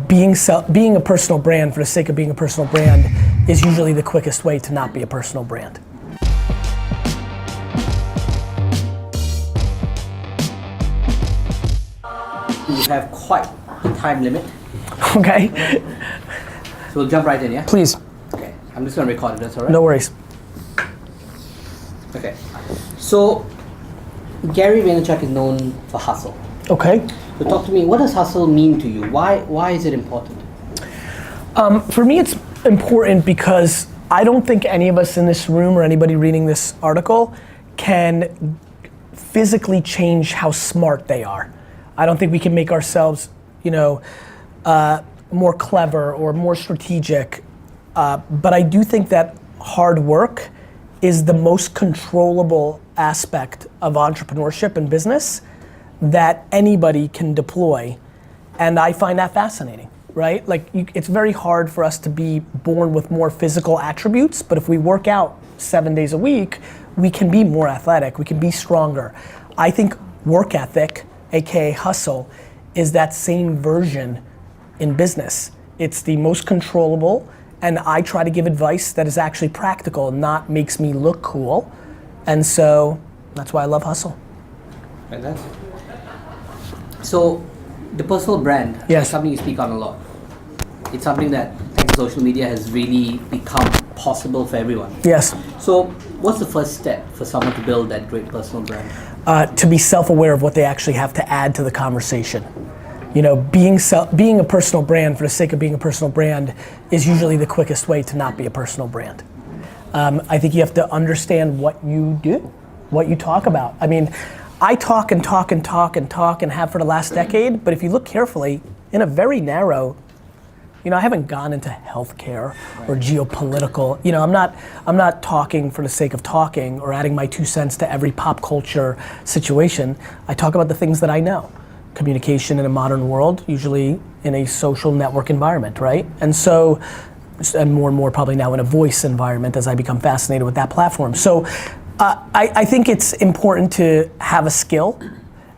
being a personal brand for the sake of being a personal brand is usually the quickest way to not be a personal brand. We have quite a time limit. Okay. So we'll jump right in, yeah? Please. Okay, I'm just gonna record it, that's all right? No worries. Okay, so Gary Vaynerchuk is known for hustle. Okay. So talk to me, what does hustle mean to you? Why is it important? For me, it's important because I don't think any of us in this room or anybody reading this article can physically change how smart they are. I don't think we can make ourselves, more clever or more strategic. But I do think that hard work is the most controllable aspect of entrepreneurship and business that anybody can deploy. And I find that fascinating, right? Like, it's very hard for us to be born with more physical attributes, but if we work out 7 days a week, we can be more athletic, we can be stronger. I think work ethic, AKA hustle, is that same version in business. It's the most controllable, and I try to give advice that is actually practical, not makes me look cool. And so that's why I love hustle. Fantastic. So the personal brand is something you speak on a lot. It's something that social media has really become possible for everyone. Yes. So what's the first step for someone to build that great personal brand? To be self-aware of what they actually have to add to the conversation. Being a personal brand for the sake of being a personal brand is usually the quickest way to not be a personal brand. I think you have to understand what you do, what you talk about. I mean, I talk and talk and talk and talk and have for the last decade, but if you look carefully, in a very narrow, I haven't gone into healthcare or geopolitical. I'm not talking for the sake of talking or adding my 2 cents to every pop culture situation. I talk about the things that I know. Communication in a modern world, usually in a social network environment, right? And so, and more probably now in a voice environment as I become fascinated with that platform. So I think it's important to have a skill,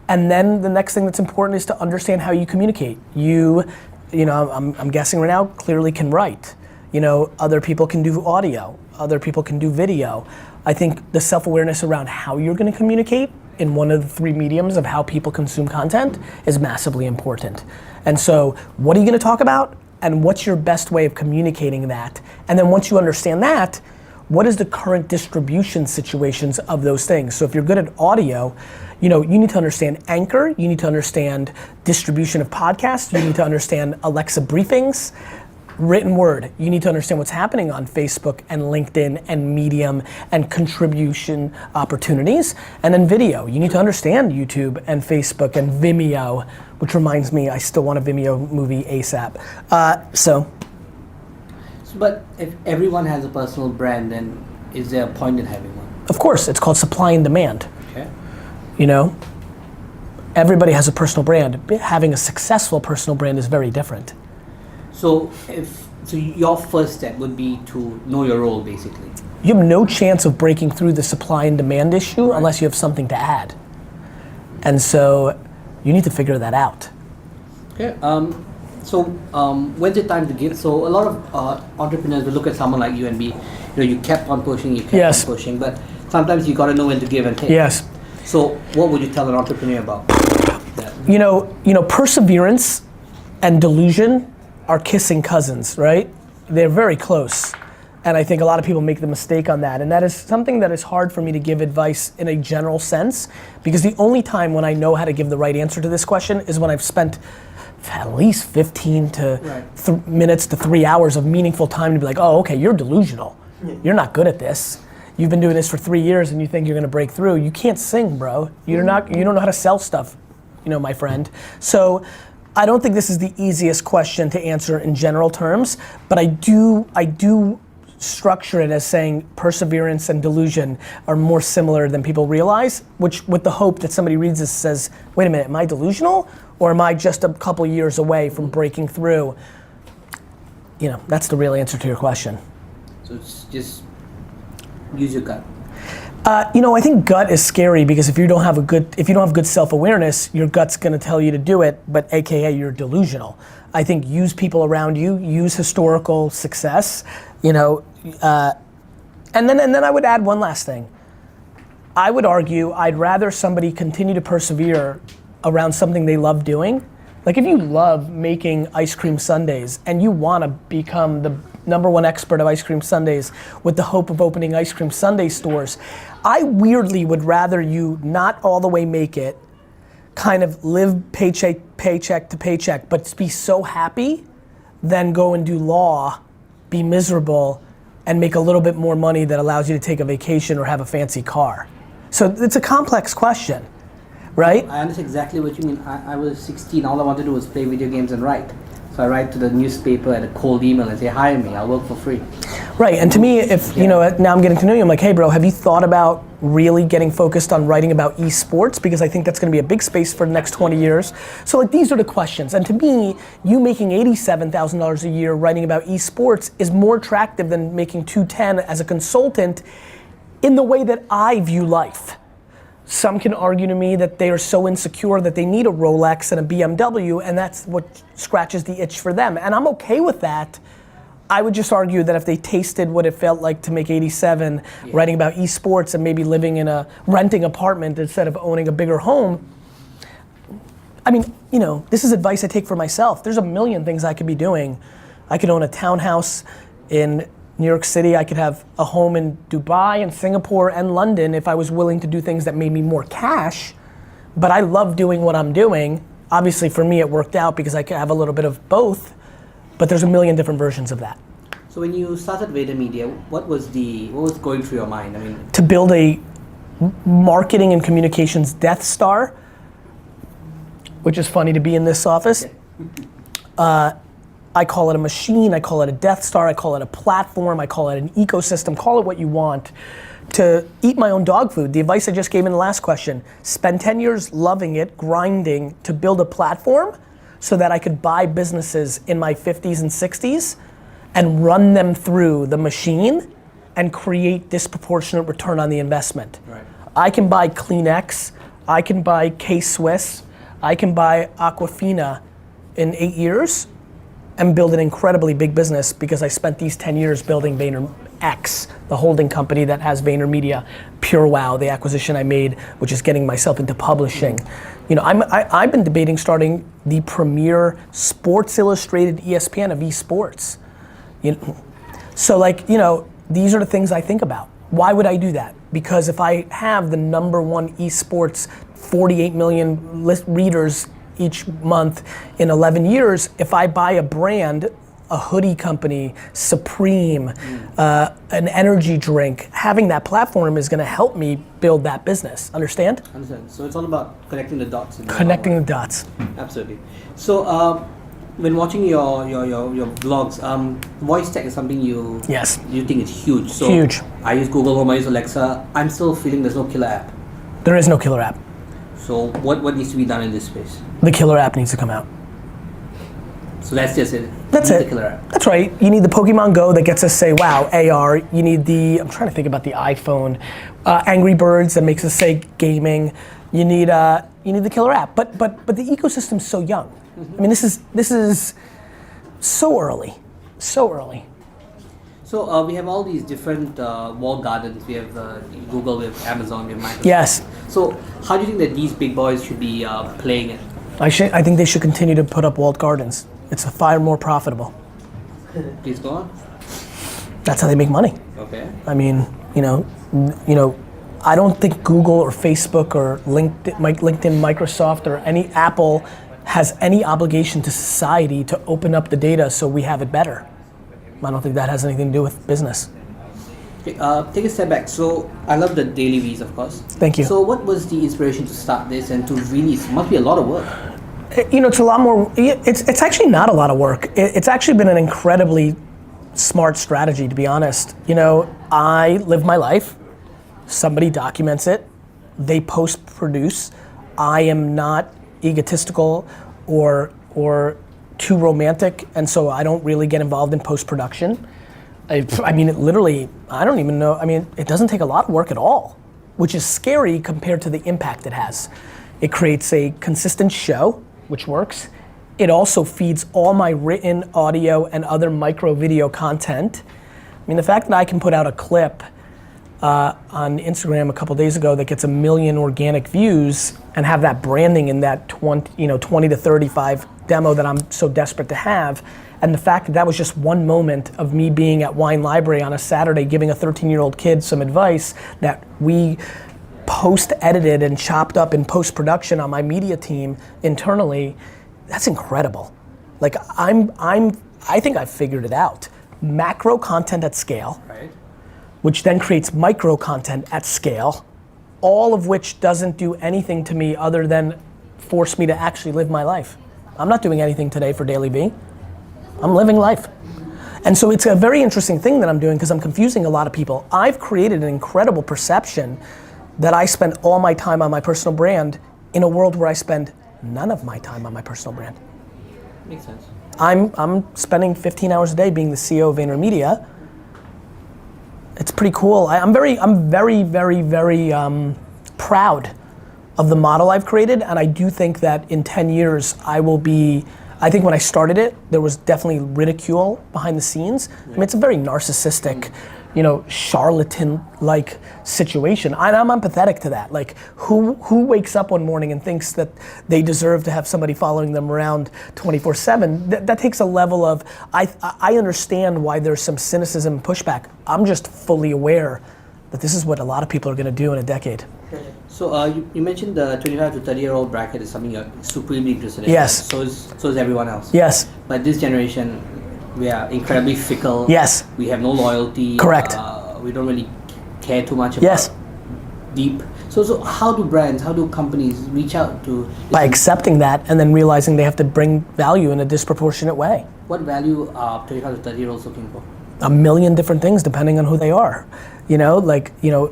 and then the next thing that's important is to understand how you communicate. I'm guessing right now, clearly can write. Other people can do audio, other people can do video. I think the self-awareness around how you're gonna communicate in one of the 3 mediums of how people consume content is massively important. And so, what are you gonna talk about? And what's your best way of communicating that? And then once you understand that, what is the current distribution situations of those things? So if you're good at audio, you need to understand Anchor, you need to understand distribution of podcasts, you need to understand Alexa briefings, written word, you need to understand what's happening on Facebook and LinkedIn and Medium and contribution opportunities. And then video, you need to understand YouTube and Facebook and Vimeo, which reminds me, I still want a Vimeo movie ASAP. But if everyone has a personal brand, then is there a point in having one? Of course, it's called supply and demand. Okay. Everybody has a personal brand. Having a successful personal brand is very different. So your first step would be to know your role, basically. You have no chance of breaking through the supply and demand issue unless you have something to add. And so you need to figure that out. Okay. When's it time to give? So a lot of entrepreneurs will look at someone like you and be, you kept on pushing, on pushing, but sometimes you got to know when to give and take. Yes. So what would you tell an entrepreneur about that? Perseverance and delusion are kissing cousins, right? They're very close. And I think a lot of people make the mistake on that. And that is something that is hard for me to give advice in a general sense, because the only time when I know how to give the right answer to this question is when I've spent at least 15 minutes to 3 hours of meaningful time to be like, oh, okay, you're delusional. You're not good at this. You've been doing this for 3 years and you think you're gonna break through. You can't sing, bro. You don't know how to sell stuff, my friend. So I don't think this is the easiest question to answer in general terms, but I do structure it as saying perseverance and delusion are more similar than people realize, which with the hope that somebody reads this says, wait a minute, am I delusional? Or am I just a couple years away from breaking through? That's the real answer to your question. So it's just use your gut. I think gut is scary because if you don't have good self-awareness, your gut's gonna tell you to do it, but AKA you're delusional. I think use people around you, use historical success, you know, and then I would add one last thing. I would argue I'd rather somebody continue to persevere around something they love doing. Like if you love making ice cream sundaes and you want to become the #1 expert of ice cream sundaes with the hope of opening ice cream sundae stores, I weirdly would rather you not all the way make it, kind of live paycheck to paycheck, but be so happy, than go and do law, be miserable, and make a little bit more money that allows you to take a vacation or have a fancy car. So it's a complex question, right? I understand exactly what you mean. I was 16, all I wanted to do was play video games and write. So I write to the newspaper and a cold email and say, hire me, I'll work for free. Right, and to me, if, you know, now I'm getting to know you, I'm like, hey bro, have you thought about really getting focused on writing about esports? Because I think that's gonna be a big space for the next 20 years. So like, these are the questions. And to me, you making $87,000 a year writing about esports is more attractive than making $210 as a consultant in the way that I view life. Some can argue to me that they are so insecure that they need a Rolex and a BMW, and that's what scratches the itch for them. And I'm okay with that. I would just argue that if they tasted what it felt like to make 87, writing about esports and maybe living in a renting apartment instead of owning a bigger home, I mean, you know, this is advice I take for myself. There's a million things I could be doing. I could own a townhouse in New York City. I could have a home in Dubai and Singapore and London if I was willing to do things that made me more cash. But I love doing what I'm doing. Obviously for me it worked out because I could have a little bit of both, but there's a million different versions of that. So when you started VaynerMedia, what was going through your mind? I mean, to build a marketing and communications Death Star, which is funny to be in this office. I call it a machine, I call it a Death Star, I call it a platform, I call it an ecosystem, call it what you want, to eat my own dog food. The advice I just gave in the last question, spend 10 years loving it, grinding to build a platform so that I could buy businesses in my 50s and 60s and run them through the machine and create disproportionate return on the investment. Right. I can buy Kleenex, I can buy K-Swiss, I can buy Aquafina in 8 years and build an incredibly big business because I spent these 10 years building VaynerX, the holding company that has VaynerMedia, PureWow, the acquisition I made, which is getting myself into publishing. You know, I've been debating starting the premier Sports Illustrated ESPN of esports. You know, so like, you know, these are the things I think about. Why would I do that? Because if I have the #1 esports, 48 million readers each month in 11 years, if I buy a brand, a hoodie company, Supreme, an energy drink, having that platform is gonna help me build that business, understand? Understand. So it's all about connecting the dots. Connecting the dots. Absolutely. So when watching your vlogs, voice tech is something you think is huge. So huge. I use Google Home, I use Alexa. I'm still feeling there's no killer app. There is no killer app. So what needs to be done in this space? The killer app needs to come out. So that's just it. That's it. The killer app. That's right. You need the Pokemon Go that gets us say, wow, AR. You need the, I'm trying to think about the iPhone, Angry Birds that makes us say gaming. You need the killer app. But the ecosystem's so young. I mean, this is so early, so early. So we have all these different walled gardens. We have Google, we have Amazon, we have Microsoft. Yes. So how do you think that these big boys should be playing it? I think they should continue to put up walled gardens. It's far more profitable. Please go on. That's how they make money. Okay. I mean, you know, I don't think Google or Facebook or LinkedIn, Microsoft or any Apple has any obligation to society to open up the data so we have it better. I don't think that has anything to do with business. Okay, take a step back. So I love the DailyVees, of course. Thank you. So what was the inspiration to start this and to really, it must be a lot of work. You know, it's a lot more, it's actually not a lot of work. It's actually been an incredibly smart strategy, to be honest. You know, I live my life, somebody documents it, they post-produce. I am not egotistical or too romantic, and so I don't really get involved in post-production. I mean, it literally, I don't even know, I mean, it doesn't take a lot of work at all, which is scary compared to the impact it has. It creates a consistent show, which works. It also feeds all my written audio and other micro video content. I mean, the fact that I can put out a clip on Instagram a couple days ago that gets 1 million organic views and have that branding in that 20 to 35 demo that I'm so desperate to have, and the fact that that was just one moment of me being at Wine Library on a Saturday giving a 13-year-old kid some advice that we post-edited and chopped up in post-production on my media team internally, that's incredible. Like I think I've figured it out. Macro content at scale, right, which then creates micro content at scale, all of which doesn't do anything to me other than force me to actually live my life. I'm not doing anything today for DailyVee. I'm living life. And so it's a very interesting thing that I'm doing because I'm confusing a lot of people. I've created an incredible perception that I spend all my time on my personal brand in a world where I spend none of my time on my personal brand. Makes sense. I'm spending 15 hours a day being the CEO of VaynerMedia. It's pretty cool. I'm very proud of the model I've created, and I do think that in 10 years I think when I started it, there was definitely ridicule behind the scenes. I mean, it's a very narcissistic, charlatan-like situation. I'm empathetic to that. Like, who wakes up one morning and thinks that they deserve to have somebody following them around 24/7? That takes a level of, I understand why there's some cynicism and pushback. I'm just fully aware that this is what a lot of people are gonna do in a decade. So you mentioned the 25 to 30-year-old bracket is something you're supremely interested in. Yes. So is everyone else. Yes. But this generation, we are incredibly fickle. Yes. We have no loyalty. Correct. We don't really care too much about Yes. deep. So how do brands, how do companies reach out to? By accepting that and then realizing they have to bring value in a disproportionate way. What value are 25 to 30-year-olds looking for? 1 million different things depending on who they are.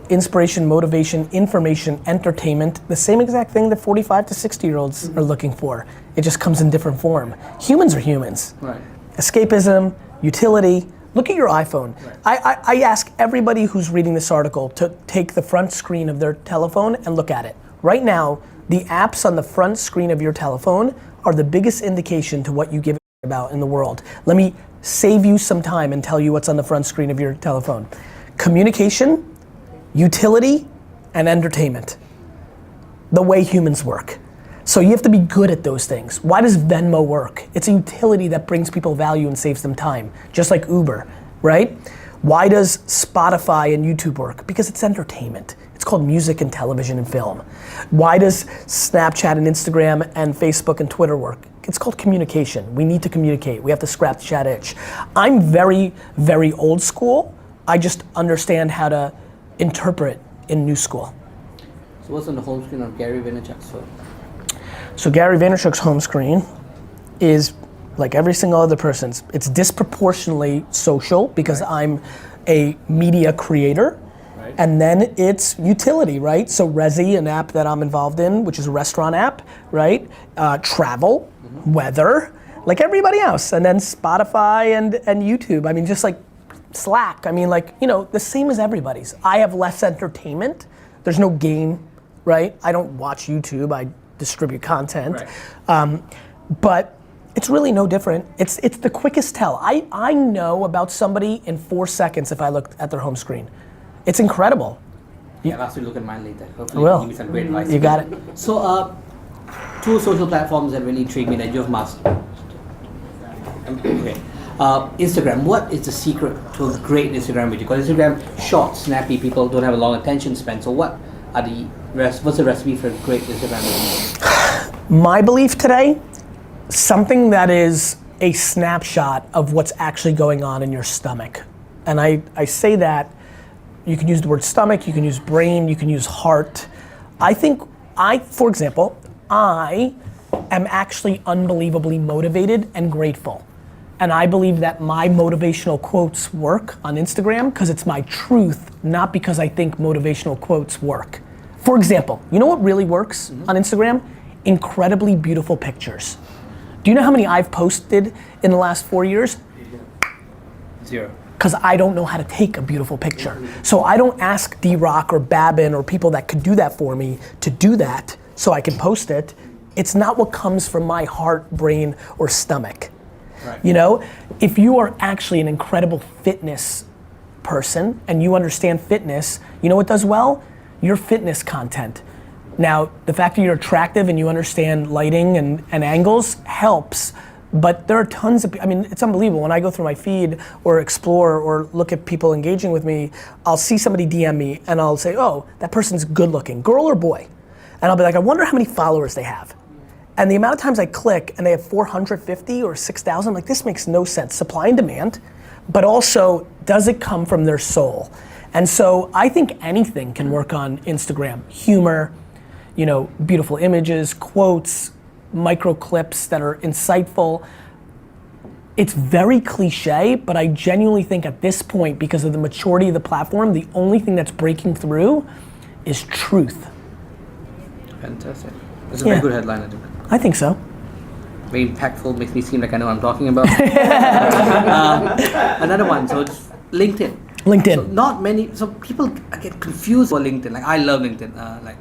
Inspiration, motivation, information, entertainment, the same exact thing that 45 to 60-year-olds are looking for. It just comes in different form. Humans are humans. Right. Escapism, utility. Look at your iPhone. Right. I ask everybody who's reading this article to take the front screen of their telephone and look at it. Right now, the apps on the front screen of your telephone are the biggest indication to what you give a about in the world. Let me save you some time and tell you what's on the front screen of your telephone. Communication, utility, and entertainment. The way humans work. So you have to be good at those things. Why does Venmo work? It's a utility that brings people value and saves them time, just like Uber, right? Why does Spotify and YouTube work? Because it's entertainment. It's called music and television and film. Why does Snapchat and Instagram and Facebook and Twitter work? It's called communication. We need to communicate. We have to scratch the chat itch. I'm very, very old school. I just understand how to interpret in new school. So what's on the home screen of Gary Vaynerchuk's phone? So Gary Vaynerchuk's home screen is like every single other person's. It's disproportionately social because I'm a media creator. Right. And then it's utility, right? So Resi, an app that I'm involved in, which is a restaurant app, right? Travel, weather, like everybody else. And then Spotify and YouTube. I mean, just like Slack. I mean, the same as everybody's. I have less entertainment. There's no game, right? I don't watch YouTube. I distribute content. Right. But it's really no different. It's the quickest tell. I know about somebody in 4 seconds if I look at their home screen. It's incredible. Yeah, I'll ask you to look at mine later. Hopefully you will. Give me some great advice. You got it. So, two social platforms that really intrigue me that you've mastered. Okay. Instagram, what is the secret to a great Instagram video? Because Instagram, short, snappy, people don't have a long attention span. So what's the recipe for a great Instagram video? My belief today, something that is a snapshot of what's actually going on in your stomach. And I say that, you can use the word stomach, you can use brain, you can use heart. For example, I am actually unbelievably motivated and grateful. And I believe that my motivational quotes work on Instagram because it's my truth, not because I think motivational quotes work. For example, you know what really works on Instagram? Incredibly beautiful pictures. Do you know how many I've posted in the last 4 years? 0. Because I don't know how to take a beautiful picture. So I don't ask D-Rock or Babin or people that could do that for me to do that so I can post it. It's not what comes from my heart, brain, or stomach. Right. You know, if you are actually an incredible fitness person and you understand fitness, you know what does well? Your fitness content. Now, the fact that you're attractive and you understand lighting and angles helps, but there are tons of, I mean, it's unbelievable. When I go through my feed or explore or look at people engaging with me, I'll see somebody DM me and I'll say, oh, that person's good looking, girl or boy? And I'll be like, I wonder how many followers they have. And the amount of times I click and they have 450 or 6,000, like this makes no sense. Supply and demand, but also, does it come from their soul? And so I think anything can work on Instagram. Humor, you know, beautiful images, quotes, micro clips that are insightful. It's very cliche, but I genuinely think at this point, because of the maturity of the platform, the only thing that's breaking through is truth. Fantastic. That's a very good headline, I think. I think so. Very impactful, makes me seem like I know what I'm talking about. Another one, so it's LinkedIn. LinkedIn. So not many, so people get confused for LinkedIn. Like I love LinkedIn. Like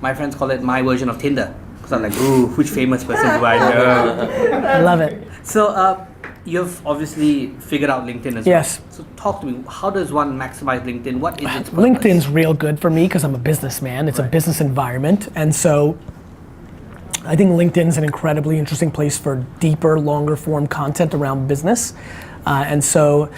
my friends call it my version of Tinder. Because I'm like, ooh, which famous person do I know? I love it. So you've obviously figured out LinkedIn as Yes. well. So talk to me, how does one maximize LinkedIn? What is its purpose? LinkedIn's real good for me because I'm a businessman. It's a business environment. And so I think LinkedIn's an incredibly interesting place for deeper, longer form content around business. And so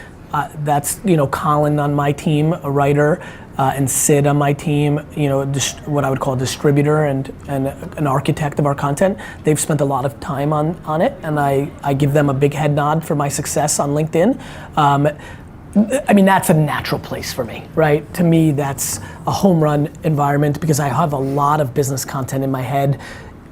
that's, you know, Colin on my team, a writer, and Sid on my team, you know, what I would call a distributor and an architect of our content. They've spent a lot of time on it, and I give them a big head nod for my success on LinkedIn. I mean, that's a natural place for me, right? To me, that's a home run environment because I have a lot of business content in my head.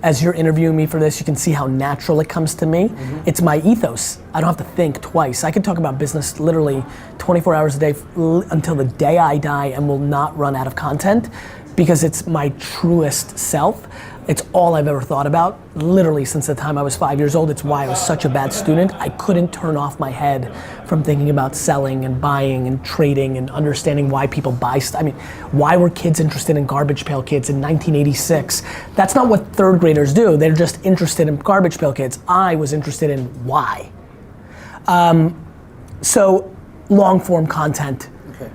As you're interviewing me for this, you can see how natural it comes to me. Mm-hmm. It's my ethos. I don't have to think twice. I can talk about business literally 24 hours a day until the day I die and will not run out of content because it's my truest self. It's all I've ever thought about, literally since the time I was 5 years old. It's why I was such a bad student. I couldn't turn off my head from thinking about selling and buying and trading and understanding why people buy stuff. I mean, why were kids interested in Garbage Pail Kids in 1986? That's not what third graders do. They're just interested in Garbage Pail Kids. I was interested in why. So long form content. Okay.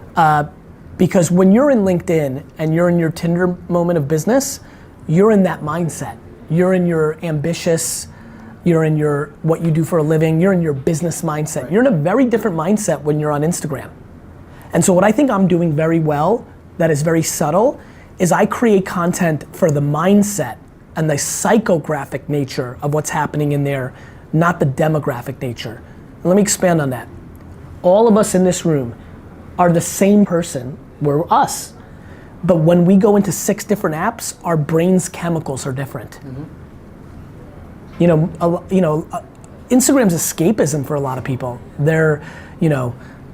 Because when you're in LinkedIn and you're in your Tinder moment of business, you're in that mindset. You're in your ambitious, you're in your what you do for a living, you're in your business mindset. Right. You're in a very different mindset when you're on Instagram. And so what I think I'm doing very well, that is very subtle, is I create content for the mindset and the psychographic nature of what's happening in there, not the demographic nature. And let me expand on that. All of us in this room are the same person, we're us. But when we go into 6 different apps, our brain's chemicals are different. Mm-hmm. Instagram's escapism for a lot of people. They're,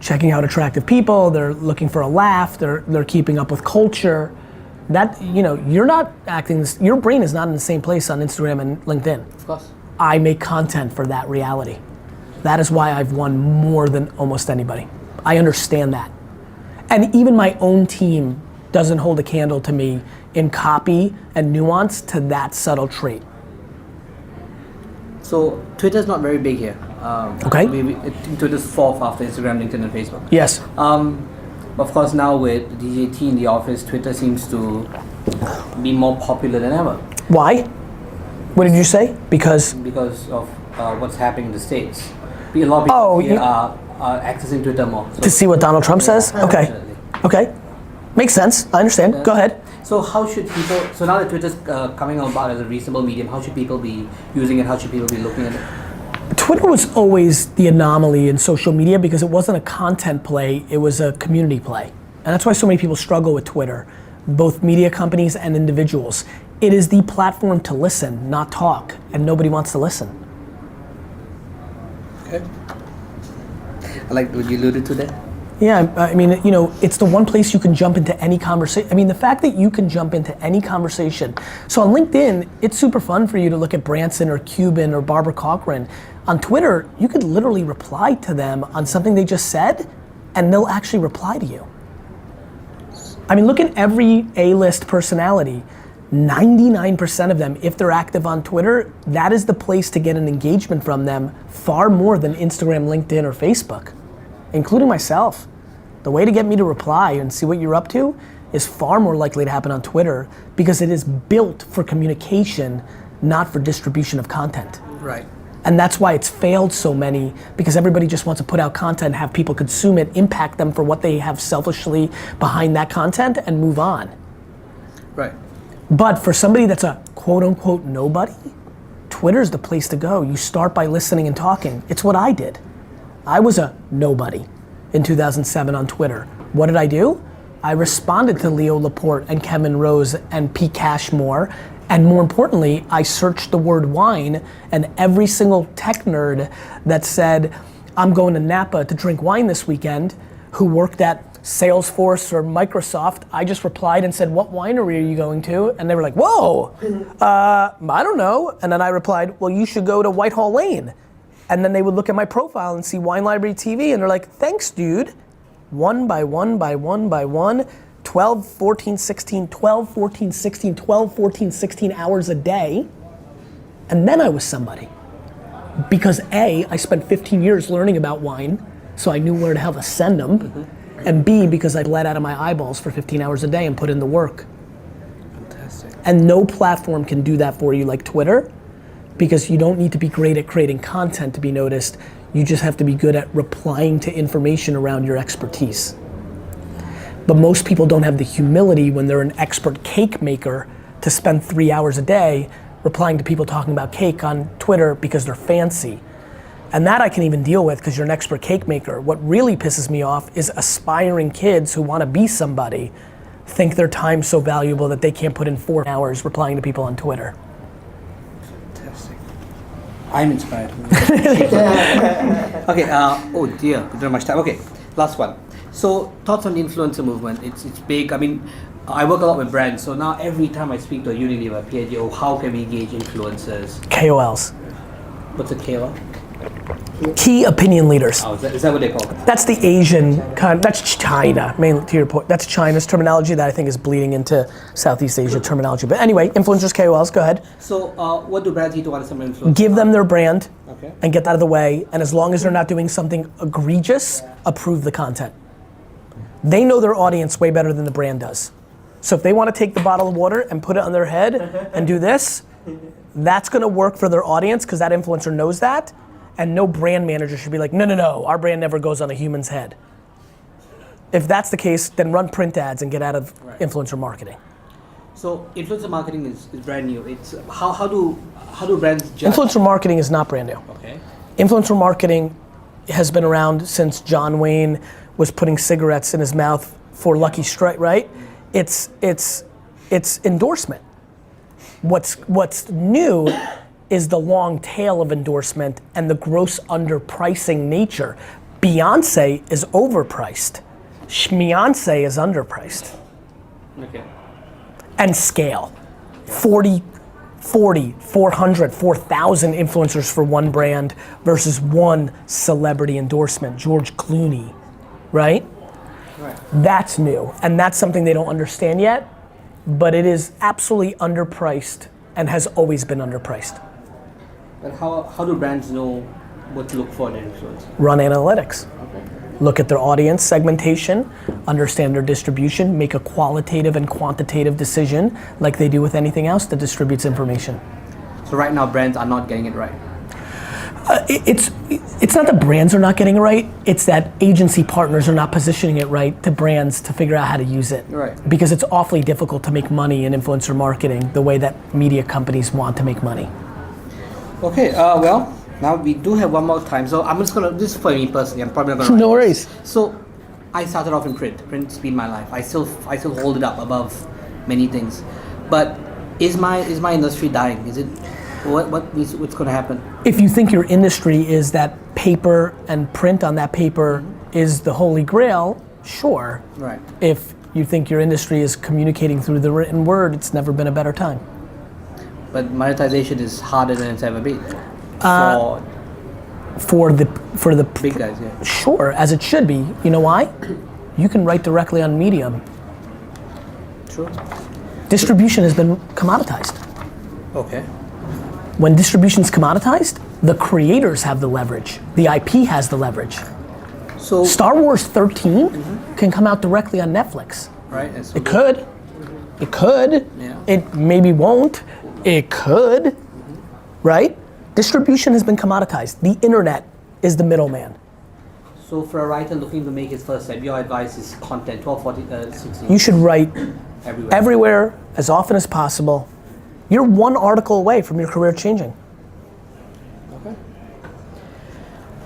checking out attractive people. They're looking for a laugh. They're keeping up with culture. That, you're not acting. Your brain is not in the same place on Instagram and LinkedIn. Of course. I make content for that reality. That is why I've won more than almost anybody. I understand that, and even my own team doesn't hold a candle to me in copy and nuance to that subtle trait. So Twitter's not very big here. Okay. I think Twitter's fourth after Instagram, LinkedIn, and Facebook. Yes. Of course, now with DJT in the office, Twitter seems to be more popular than ever. Why? What did you say? Because of what's happening in the States. A lot of people are accessing Twitter more. So to see what Donald Trump says? Okay. Okay. Makes sense. I understand. Yeah. Go ahead. So how should people, so now that Twitter's coming about as a reasonable medium, how should people be using it? How should people be looking at it? Twitter was always the anomaly in social media because it wasn't a content play, it was a community play. And that's why so many people struggle with Twitter, both media companies and individuals. It is the platform to listen, not talk, and nobody wants to listen. Okay. I like what you alluded to there. Yeah, I mean, it's the one place you can jump into any conversation. I mean, the fact that you can jump into any conversation. So on LinkedIn, it's super fun for you to look at Branson or Cuban or Barbara Corcoran. On Twitter, you could literally reply to them on something they just said, and they'll actually reply to you. I mean, look at every A-list personality. 99% of them, if they're active on Twitter, that is the place to get an engagement from them far more than Instagram, LinkedIn, or Facebook, including myself. The way to get me to reply and see what you're up to is far more likely to happen on Twitter because it is built for communication, not for distribution of content. Right. And that's why it's failed so many, because everybody just wants to put out content, have people consume it, impact them for what they have selfishly behind that content, and move on. Right. But for somebody that's a quote unquote nobody, Twitter's the place to go. You start by listening and talking. It's what I did. I was a nobody in 2007 on Twitter. What did I do? I responded to Leo Laporte and Kevin Rose and Pete Cashmore, and more importantly, I searched the word wine, and every single tech nerd that said, I'm going to Napa to drink wine this weekend, who worked at Salesforce or Microsoft, I just replied and said, what winery are you going to? And they were like, whoa, I don't know. And then I replied, well, you should go to Whitehall Lane. And then they would look at my profile and see Wine Library TV, and they're like, thanks, dude. One by one by one by one, 12, 14, 16, 12, 14, 16, 12, 14, 16 hours a day. And then I was somebody. Because A, I spent 15 years learning about wine, so I knew where the hell to send them. Mm-hmm. And B, because I bled out of my eyeballs for 15 hours a day and put in the work. Fantastic. And no platform can do that for you like Twitter, because you don't need to be great at creating content to be noticed. You just have to be good at replying to information around your expertise. But most people don't have the humility when they're an expert cake maker to spend 3 hours a day replying to people talking about cake on Twitter because they're fancy. And that I can even deal with because you're an expert cake maker. What really pisses me off is aspiring kids who want to be somebody think their time's so valuable that they can't put in 4 hours replying to people on Twitter. Fantastic. I'm inspired. Okay, oh dear, we don't have much time. Okay, last one. So, thoughts on the influencer movement. It's big. I mean, I work a lot with brands, so now every time I speak to a Unilever, P&G, oh, how can we engage influencers? KOLs. What's a KOL? Key opinion leaders. Oh, is that what they call it? That's the Asian kind, that's China, mainly to your point. That's China's terminology that I think is bleeding into Southeast Asia terminology. But anyway, influencers, KOLs, go ahead. So, what do brands need to understand about influencers? Give them their brand, okay, and get that out of the way. And as long as they're not doing something egregious, approve the content. They know their audience way better than the brand does. So if they want to take the bottle of water and put it on their head and do this, that's going to work for their audience because that influencer knows that. And no brand manager should be like, no, our brand never goes on a human's head. If that's the case, then run print ads and get out of influencer marketing. So influencer marketing is brand new. It's how do brands judge? Influencer marketing is not brand new. Okay. Influencer marketing has been around since John Wayne was putting cigarettes in his mouth for Lucky Strike, right? It's endorsement. What's new is the long tail of endorsement and the gross underpricing nature. Beyonce is overpriced. Schmeyonce is underpriced. Okay. And scale. 40, 400, 4,000 influencers for one brand versus one celebrity endorsement, George Clooney, right? Right. That's new, and that's something they don't understand yet, but it is absolutely underpriced and has always been underpriced. But how do brands know what to look for in an influencer? Run analytics. Okay. Look at their audience segmentation, understand their distribution, make a qualitative and quantitative decision like they do with anything else that distributes information. So right now brands are not getting it right. It's not that brands are not getting it right, it's that agency partners are not positioning it right to brands to figure out how to use it. Right. Because it's awfully difficult to make money in influencer marketing the way that media companies want to make money. Okay, well, now we do have one more time. So I'm just gonna, this is for me personally, I'm probably not gonna No worries. So I started off in print. Print's been my life. I still hold it up above many things. But is my industry dying? Is it, what's gonna happen? If you think your industry is that paper and print on that paper is the holy grail, sure. Right. If you think your industry is communicating through the written word, it's never been a better time. But monetization is harder than it's ever been. For the Big guys, yeah. Sure, as it should be. You know why? You can write directly on Medium. True. Distribution has been commoditized. Okay. When distribution's commoditized, the creators have the leverage. The IP has the leverage. So Star Wars 13 can come out directly on Netflix. right. And so It could. It could. Yeah. It maybe won't. It could. Right? Distribution has been commoditized. The internet is the middleman. So for a writer looking to make his first step, your advice is content 12, 14, 16. You should write everywhere. everywhere as often as possible. You're one article away from your career changing.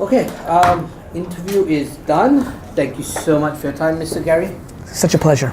Okay. Interview is done. Thank you so much for your time, Mr. Gary. Such a pleasure.